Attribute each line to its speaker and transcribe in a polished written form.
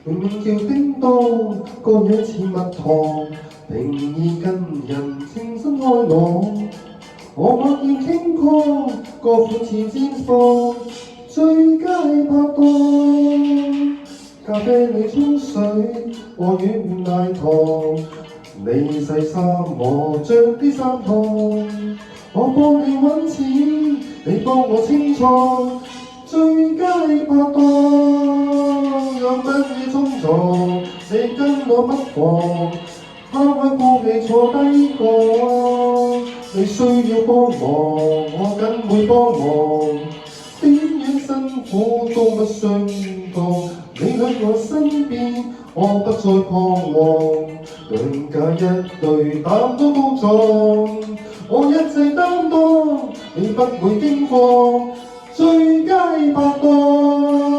Speaker 1: 明明叫叮當，個樣似蜜糖，平易近人，清新開朗。我猛然傾過，個款似煎貨，最佳拍檔。咖啡你沖水，我軟奶糖，你細衫我着啲衫燙。我幫你揾錢，你幫我清倉，最佳拍檔。有乜嘢衝撞，你跟我不妨，拋開顧忌坐低講。你需要幫忙，我梗會幫忙。點樣辛苦都不相當，你喺我身邊，我不再彷徨。兩家一對膽都高壯，我一切擔當，你不會驚慌。最佳拍檔。